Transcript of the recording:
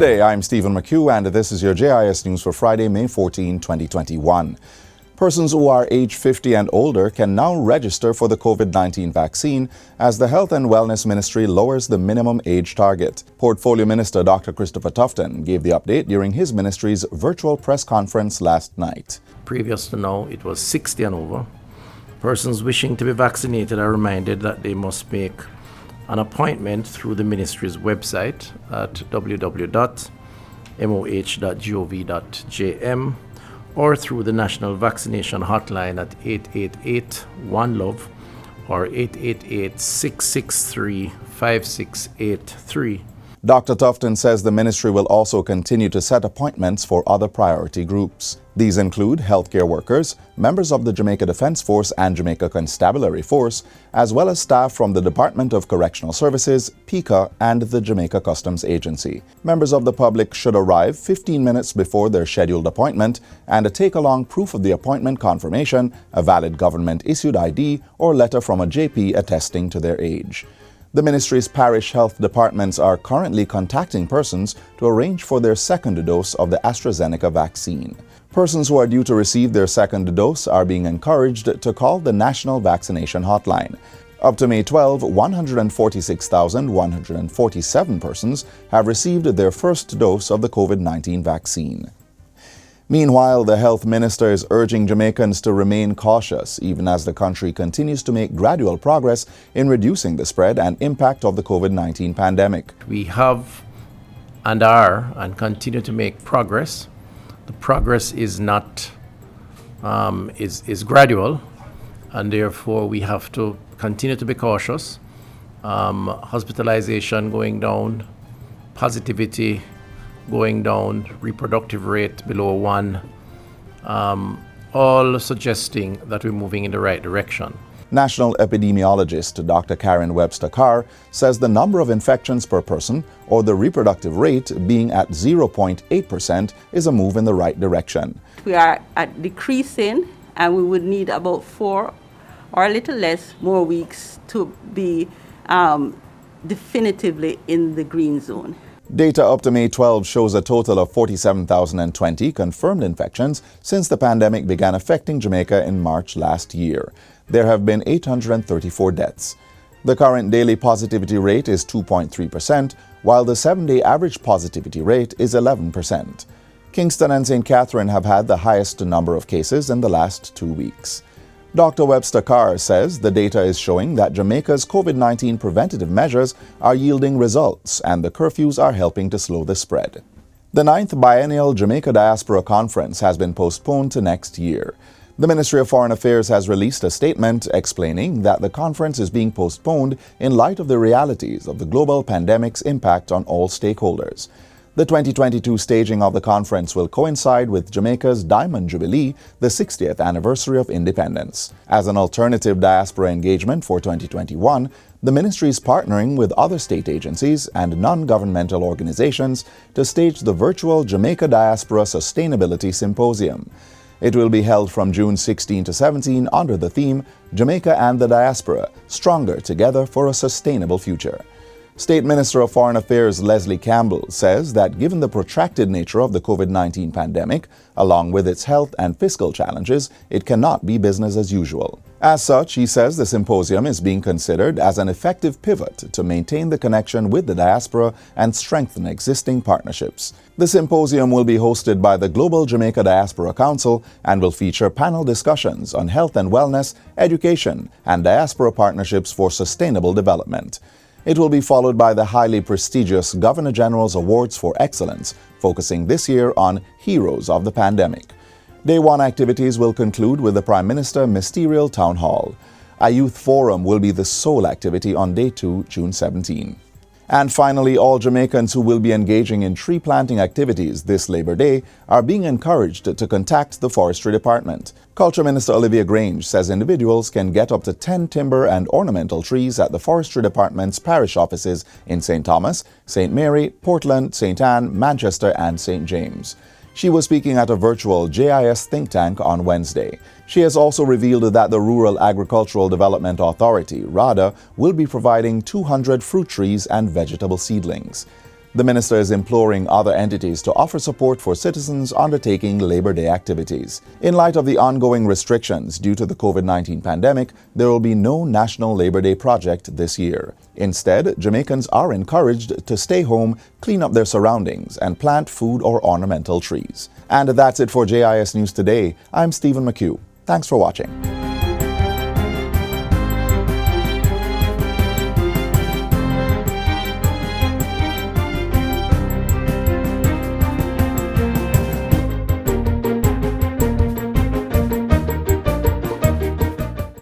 Good day, I'm Stephen McHugh, and this is your JIS News for Friday, May 14, 2021. Persons who are age 50 and older can now register for the COVID-19 vaccine as the Health and Wellness Ministry lowers the minimum age target. Portfolio Minister Dr. Christopher Tufton gave the update during his ministry's virtual press conference last night. Previous to now, it was 60 and over. Persons wishing to be vaccinated are reminded that they must make an appointment through the ministry's website at www.moh.gov.jm or through the National Vaccination Hotline at 888-1-LOVE or 888-663-5683. Dr. Tufton says the ministry will also continue to set appointments for other priority groups. These include healthcare workers, members of the Jamaica Defense Force and Jamaica Constabulary Force, as well as staff from the Department of Correctional Services, PICA, and the Jamaica Customs Agency. Members of the public should arrive 15 minutes before their scheduled appointment and take along proof of the appointment confirmation, a valid government-issued ID, or letter from a JP attesting to their age. The ministry's parish health departments are currently contacting persons to arrange for their second dose of the AstraZeneca vaccine. Persons who are due to receive their second dose are being encouraged to call the National Vaccination Hotline. Up to May 12, 146,147 persons have received their first dose of the COVID-19 vaccine. Meanwhile, the health minister is urging Jamaicans to remain cautious even as the country continues to make gradual progress in reducing the spread and impact of the COVID-19 pandemic. We have and are and continue to make progress. The progress is not is gradual, and therefore we have to continue to be cautious. Hospitalization going down, positivity going down, reproductive rate below 1, all suggesting that we're moving in the right direction. National epidemiologist Dr. Karen Webster-Carr says the number of infections per person, or the reproductive rate, being at 0.8% is a move in the right direction. We are at decreasing, and we would need about 4 or a little less more weeks to be definitively in the green zone. Data up to May 12 shows a total of 47,020 confirmed infections since the pandemic began affecting Jamaica in March last year. There have been 834 deaths. The current daily positivity rate is 2.3%, while the 7-day average positivity rate is 11%. Kingston and St. Catherine have had the highest number of cases in the last 2 weeks. Dr. Webster-Carr says the data is showing that Jamaica's COVID-19 preventative measures are yielding results and the curfews are helping to slow the spread. The 9th Biennial Jamaica Diaspora Conference has been postponed to next year. The Ministry of Foreign Affairs has released a statement explaining that the conference is being postponed in light of the realities of the global pandemic's impact on all stakeholders. The 2022 staging of the conference will coincide with Jamaica's Diamond Jubilee, the 60th anniversary of independence. As an alternative diaspora engagement for 2021, the ministry is partnering with other state agencies and non-governmental organizations to stage the virtual Jamaica Diaspora Sustainability Symposium. It will be held from June 16 to 17 under the theme Jamaica and the Diaspora, Stronger Together for a Sustainable Future. State Minister of Foreign Affairs Leslie Campbell says that given the protracted nature of the COVID-19 pandemic, along with its health and fiscal challenges, it cannot be business as usual. As such, he says the symposium is being considered as an effective pivot to maintain the connection with the diaspora and strengthen existing partnerships. The symposium will be hosted by the Global Jamaica Diaspora Council and will feature panel discussions on health and wellness, education, and diaspora partnerships for sustainable development. It will be followed by the highly prestigious Governor General's Awards for Excellence, focusing this year on Heroes of the Pandemic. Day 1 activities will conclude with the Prime Minister Ministerial Town Hall. A youth forum will be the sole activity on Day 2, June 17. And finally, all Jamaicans who will be engaging in tree planting activities this Labor Day are being encouraged to contact the Forestry Department. Culture Minister Olivia Grange says individuals can get up to 10 timber and ornamental trees at the Forestry Department's parish offices in St. Thomas, St. Mary, Portland, St. Anne, Manchester, and St. James. She was speaking at a virtual JIS think tank on Wednesday. She has also revealed that the Rural Agricultural Development Authority, RADA, will be providing 200 fruit trees and vegetable seedlings. The minister is imploring other entities to offer support for citizens undertaking Labor Day activities. In light of the ongoing restrictions due to the COVID-19 pandemic, there will be no National Labor Day project this year. Instead, Jamaicans are encouraged to stay home, clean up their surroundings, and plant food or ornamental trees. And that's it for JIS News Today. I'm Stephen McHugh. Thanks for watching.